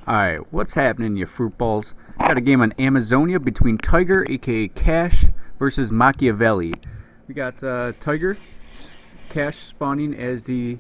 Alright, what's happening, you fruit balls? Got a game on Amazonia between Tiger, aka Cash, versus Machiavelli. We got Tiger, Cash spawning as the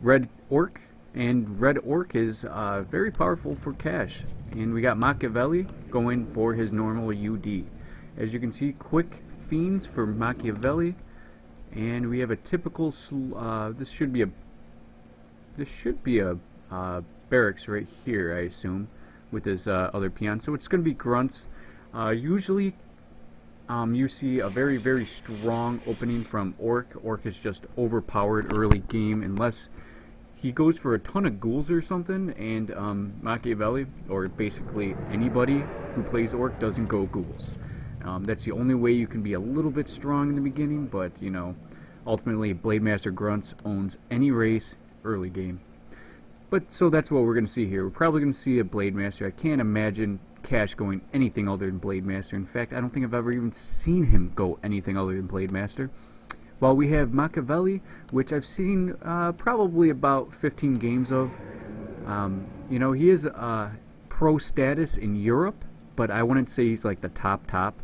red orc, and red orc is very powerful for Cash. And we got Machiavelli going for his normal UD. As you can see, quick fiends for Machiavelli, and we have a typical. This should be a barracks right here, I assume, with his other peon. So it's going to be grunts. Usually, you see a very strong opening from orc. Orc is just overpowered early game, unless he goes for a ton of ghouls or something, and Machiavelli, or basically anybody who plays orc, doesn't go ghouls. That's the only way you can be a little bit strong in the beginning, but you know, ultimately Blade Master Grunts owns any race early game. But so that's what we're going to see here. We're probably going to see a Blade Master. I can't imagine Cash going anything other than Blade Master. In fact, I don't think I've ever even seen him go anything other than Blade Master. While we have Machiavelli, which I've seen probably about 15 games of. You know, he is pro status in Europe, but I wouldn't say he's like the top.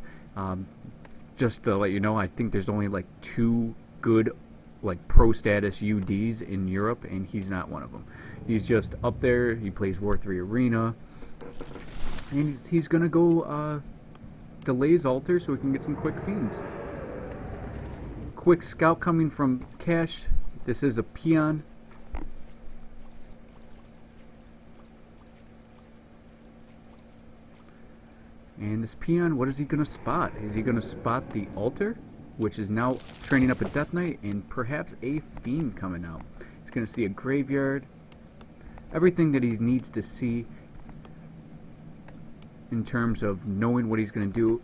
Just to let you know, I think there's only like 2 good like pro status UDs in Europe, and he's not one of them. He's just up there. He plays War 3 Arena, and he's gonna go delays altar so we can get some quick fiends. Quick scout coming from Cash. This is a peon. And this peon, what is he gonna spot? Is he gonna spot the altar, which is now training up a Death Knight, and perhaps a fiend coming out? He's gonna see a graveyard. Everything that he needs to see in terms of knowing what he's going to do.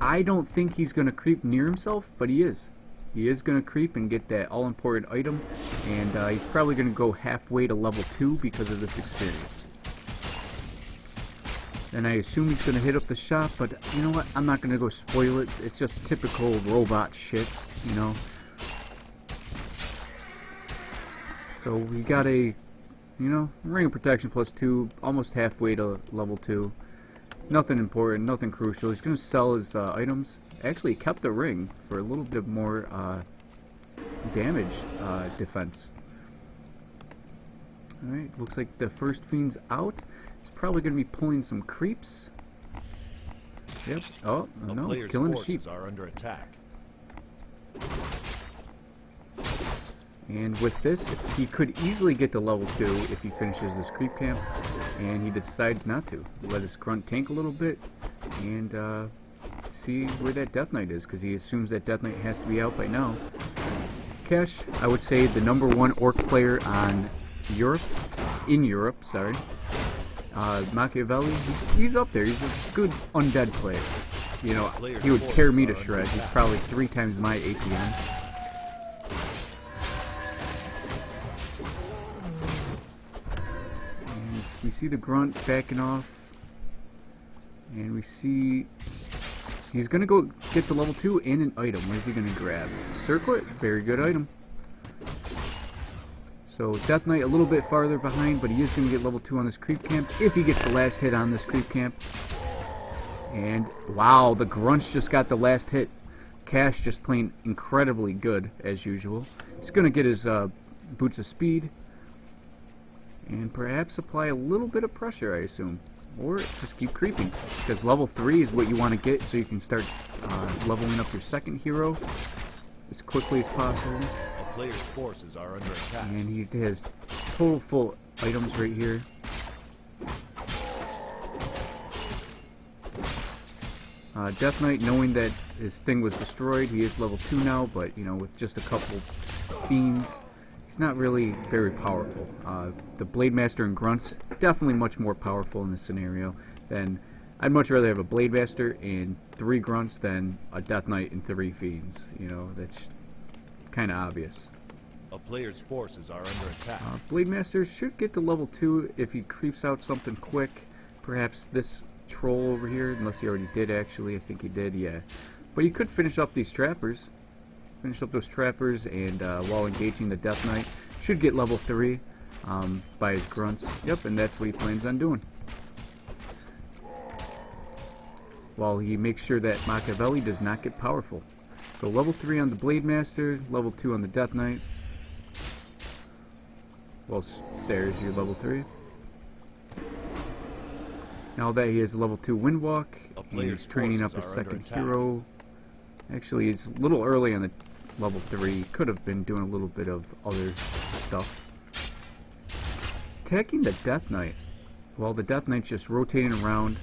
I don't think he's going to creep near himself, but he is. He is going to creep and get that all-important item, and he's probably going to go halfway to level 2 because of this experience. And I assume he's going to hit up the shop, but you know what? I'm not going to go spoil it. It's just typical robot shit, you know. So we got a, you know, ring of protection +2, almost halfway to level 2. Nothing important, nothing crucial. He's going to sell his items. Actually, he kept the ring for a little bit more damage defense. Alright, looks like the first fiend's out. He's probably going to be pulling some creeps. Yep. Oh, no, killing the sheep. Are under attack. And with this, he could easily get to level 2 if he finishes this creep camp, and he decides not to. Let his grunt tank a little bit, and see where that Death Knight is, because he assumes that Death Knight has to be out by now. Cash, I would say the #1 orc player in Europe, sorry. Machiavelli, he's up there. He's a good undead player. You know, he would tear me to shreds. He's probably 3 times my APM. We see the grunt backing off, and we see he's gonna go get the level 2 and an item. What is he gonna grab? Circlet, very good item. So Death Knight a little bit farther behind, but he is gonna get level 2 on this creep camp if he gets the last hit on this creep camp. And wow, the grunts just got the last hit. Cash just playing incredibly good as usual. He's gonna get his boots of speed, and perhaps apply a little bit of pressure, I assume. Or just keep creeping, because level 3 is what you want to get so you can start leveling up your second hero as quickly as possible. A player's forces are under attack. And he has total full items right here. Death Knight, knowing that his thing was destroyed, he is level 2 now, but you know, with just a couple fiends, he's not really very powerful. The Blade Master and Grunts, definitely much more powerful in this scenario. Than I'd much rather have a Blade Master and 3 Grunts than a Death Knight and 3 Fiends. You know, that's kind of obvious. A player's forces are under attack. Blade Master should get to level 2 if he creeps out something quick. Perhaps this troll over here, unless he already did actually. I think he did, yeah. But he could finish up these trappers. Finish up those trappers, and while engaging the Death Knight, should get level 3. by his grunts. Yep, and that's what he plans on doing. While he makes sure that Machiavelli does not get powerful. So level 3 on the Blade Master, level 2 on the Death Knight. Well, there's your level 3. Now that he has a level 2 Windwalk, he's training up his second hero. Actually, it's a little early on the level 3. Could have been doing a little bit of other stuff. Attacking the Death Knight. Well, the Death Knight's just rotating around.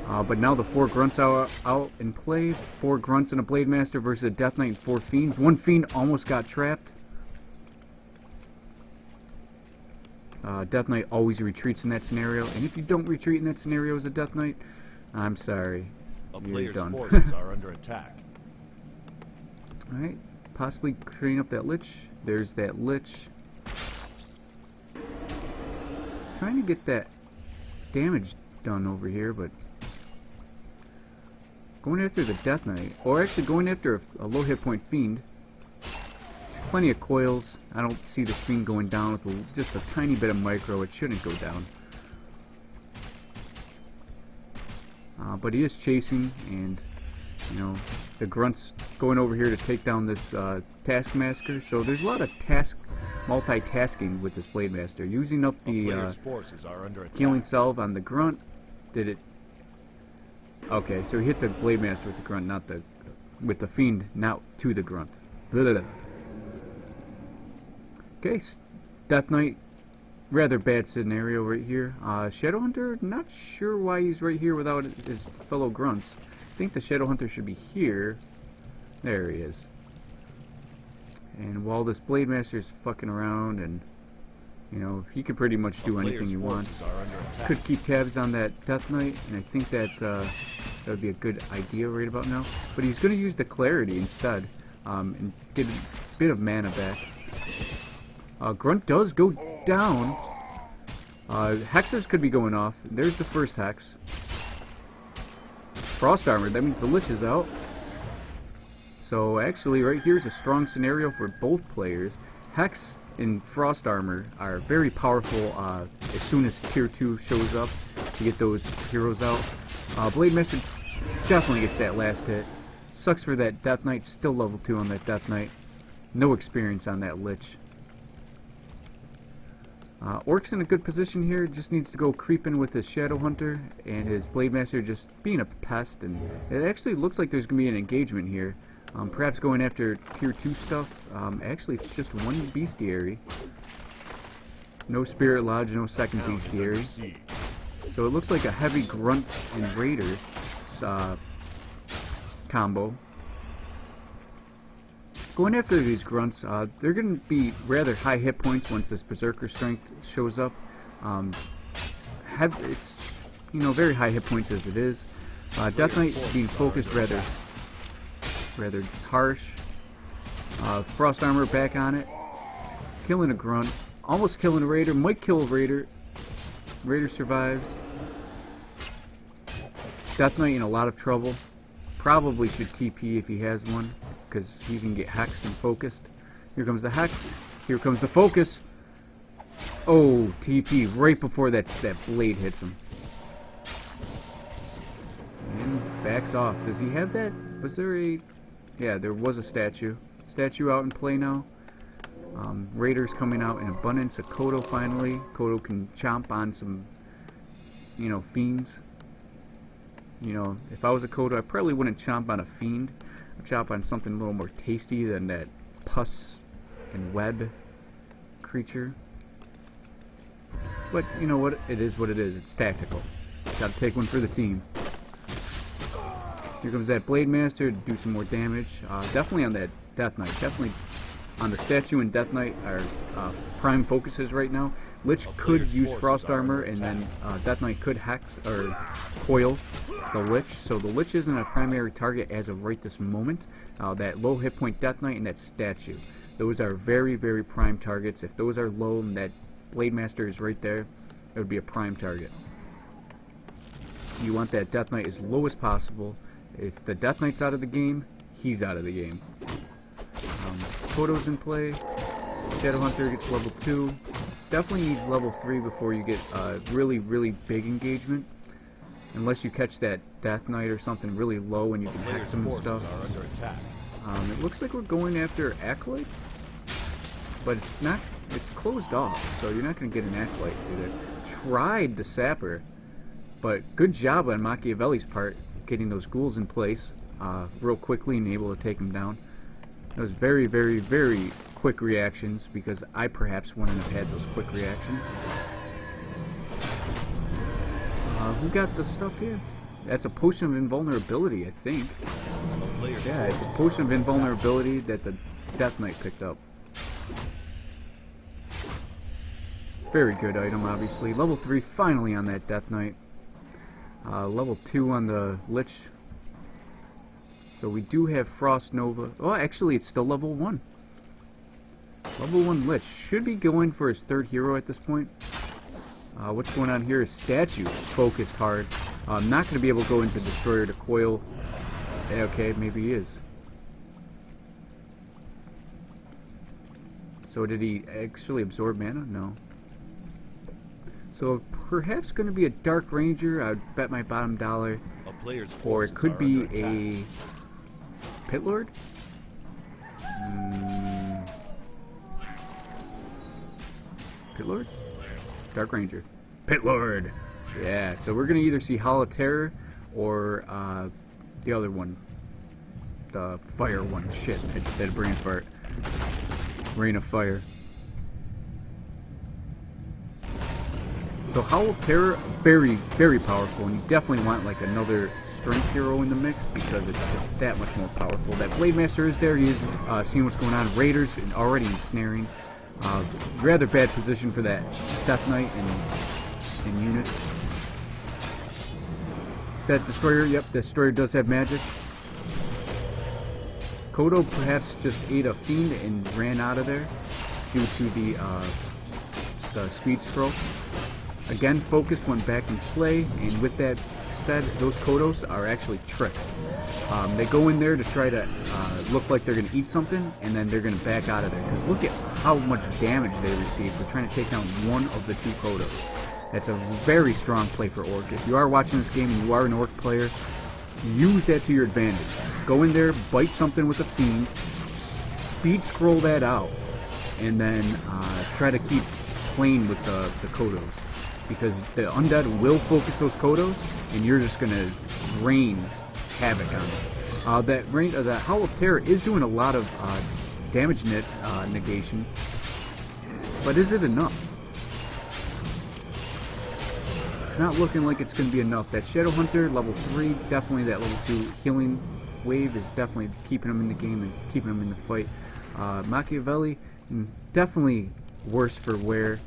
But now the 4 grunts out in play. 4 grunts and a Blade Master versus a Death Knight and 4 fiends. 1 fiend almost got trapped. Death Knight always retreats in that scenario, and if you don't retreat in that scenario as a Death Knight, I'm sorry, you're done. Forces are under attack. Alright, possibly creating up that Lich. There's that Lich. Trying to get that damage done over here, but going after the Death Knight, or actually going after a low hit point Fiend. Plenty of coils. I don't see this Fiend going down with just a tiny bit of micro. It shouldn't go down. But he is chasing, and you know, the grunts going over here to take down this Taskmaster. So there's a lot of multitasking with this Blade Master. Using up the healing salve on the grunt. Did it? Okay, so he hit the Blade Master with the grunt, not with the Fiend, not to the grunt. Blah, blah, blah. Okay, Death Knight, rather bad scenario right here. Shadowhunter, not sure why he's right here without his fellow grunts. I think the Shadowhunter should be here. There he is. And while this Blade Master is fucking around, and you know, he can pretty much do anything he wants. Could keep tabs on that Death Knight, and I think that that would be a good idea right about now. But he's going to use the Clarity instead, and get a bit of mana back. Grunt does go down. Hexes could be going off. There's the first Hex. Frost Armor, that means the Lich is out. So actually right here's a strong scenario for both players. Hex and Frost Armor are very powerful as soon as Tier 2 shows up to get those heroes out. Blade Master definitely gets that last hit. Sucks for that Death Knight, still level 2 on that Death Knight. No experience on that Lich. Orc's in a good position here, just needs to go creeping with his Shadowhunter and his Blade Master just being a pest, and it actually looks like there's going to be an engagement here. Perhaps going after Tier 2 stuff. Actually, it's just one Bestiary. No Spirit Lodge, no second Bestiary. So it looks like a heavy Grunt and Raider combo. Going after these grunts, they're going to be rather high hit points once this Berserker Strength shows up. It's, you know, very high hit points as it is. Death Knight being focused rather harsh. Frost Armor back on it. Killing a grunt. Almost killing a Raider. Might kill a Raider. Raider survives. Death Knight in a lot of trouble. Probably should TP if he has one, because he can get hexed and focused. Here comes the hex. Here comes the focus. Oh, TP right before that blade hits him. And backs off. Does he have that? Was there a... Yeah, there was a statue. Statue out in play now. Raiders coming out in abundance. A Kodo finally. Kodo can chomp on some, you know, fiends. You know, if I was a Kodo, I probably wouldn't chomp on a fiend. I'd chomp on something a little more tasty than that pus and web creature. But you know what? It is what it is. It's tactical. Gotta take one for the team. Here comes that Blade Master to do some more damage. Definitely on that Death Knight. Definitely on the statue and Death Knight are prime focuses right now. Lich could use Frost Armor, and then Death Knight could hex or coil the Lich. So the Lich isn't a primary target as of right this moment. That low hit point Death Knight and that statue, those are very, very prime targets. If those are low and that Blade Master is right there, it would be a prime target. You want that Death Knight as low as possible. If the Death Knight's out of the game, he's out of the game. Kodo's in play. Shadow Hunter gets level 2. Definitely needs level 3 before you get really, really big engagement. Unless you catch that Death Knight or something really low and you A can player's hex them and forces stuff. are under attack. It looks like we're going after Acolytes, but it's not. It's closed off, so you're not going to get an Acolyte through there. Tried the Sapper, but good job on Machiavelli's part getting those ghouls in place real quickly and able to take them down. Those very, very, very quick reactions, because I perhaps wouldn't have had those quick reactions. Who got the stuff here? That's a potion of invulnerability, I think. A player's Yeah, it's a forces potion are of under attack. invulnerability that the Death Knight picked up. Very good item, obviously. Level 3 finally on that Death Knight. Level 2 on the Lich. So we do have Frost Nova. Oh, actually, it's still level 1. Level 1 Lich. Should be going for his 3rd hero at this point. What's going on here is Statue focused hard. I'm not going to be able to go into Destroyer to coil. Okay, maybe he is. So did he actually absorb mana? No. So perhaps going to be a Dark Ranger. I'd bet my bottom dollar. A player's Or forces it could are be under attack. a Pit Lord? Pit Lord? Dark Ranger. Pit Lord! Yeah, so we're going to either see Hall of Terror or the other one. The fire one. Shit, I just had a brain fart. Rain of Fire. So Howl of Terror, very, very powerful, and you definitely want like another strength hero in the mix because it's just that much more powerful. That Blade Master is there, he is seeing what's going on. Raiders already ensnaring. Rather bad position for that Death Knight and units. Set Destroyer, yep, Destroyer does have magic. Kodo perhaps just ate a Fiend and ran out of there due to the Speed Scroll. Again, Focused went back in play, and with that said, those Kodos are actually tricks. They go in there to try to look like they're going to eat something, and then they're going to back out of there. Because look at how much damage they receive for trying to take down one of the 2 Kodos. That's a very strong play for Orc. If you are watching this game and you are an Orc player, use that to your advantage. Go in there, bite something with a Fiend, Speed Scroll that out, and then try to keep playing with the Kodos. Because the Undead will focus those Kodos, and you're just going to rain havoc on them. That Howl of Terror is doing a lot of damage negation, but is it enough? It's not looking like it's going to be enough. That Shadow Hunter, level 3, definitely that level 2 healing wave is definitely keeping him in the game and keeping him in the fight. Machiavelli, definitely worse for wear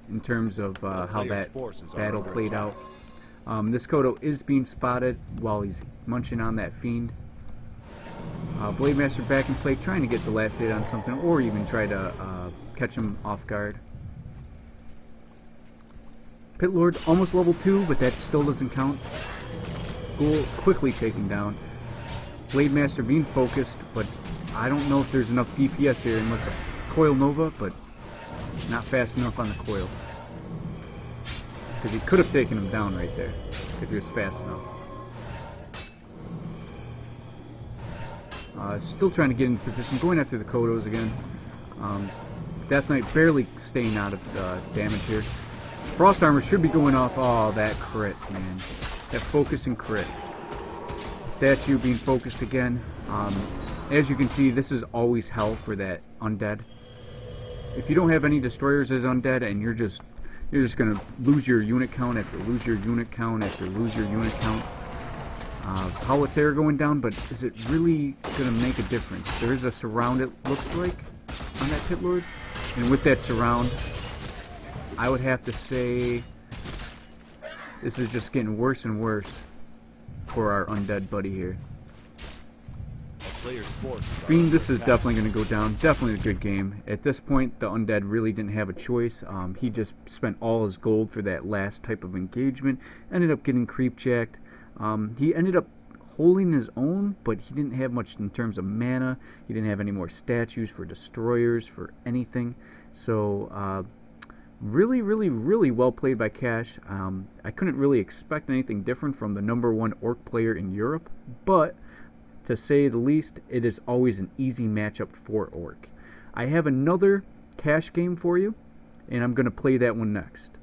in terms of how that battle played out. This Kodo is being spotted while he's munching on that Fiend. Blade Master back in play, trying to get the last hit on something, or even try to catch him off guard. Pit Lord almost level 2, but that still doesn't count. Ghoul quickly taken down. Blade Master being focused, but I don't know if there's enough DPS here unless a Coil Nova, but not fast enough on the coil. Because he could have taken him down right there if he was fast enough. Still trying to get into position, going after the Kodos again. Death Knight barely staying out of damage here. Frost Armor should be going off. Oh, that crit, man. That focus and crit. Statue being focused again. As you can see, this is always hell for that Undead. If you don't have any Destroyers as Undead and you're just gonna lose your unit count after lose your unit count after lose your unit count. Howl of Terror going down, but is it really gonna make a difference? There is a surround, it looks like, on that Pit Lord, and with that surround, I would have to say this is just getting worse and worse for our Undead buddy here. Fiend, this is definitely going to go down. Definitely a good game. At this point, the Undead really didn't have a choice. He just spent all his gold for that last type of engagement. Ended up getting creep jacked. He ended up holding his own, but he didn't have much in terms of mana. He didn't have any more statues for destroyers, for anything. So really, really, really well played by Cash. I couldn't really expect anything different from the #1 Orc player in Europe, but to say the least, it is always an easy matchup for Orc. I have another Cash game for you, and I'm going to play that one next.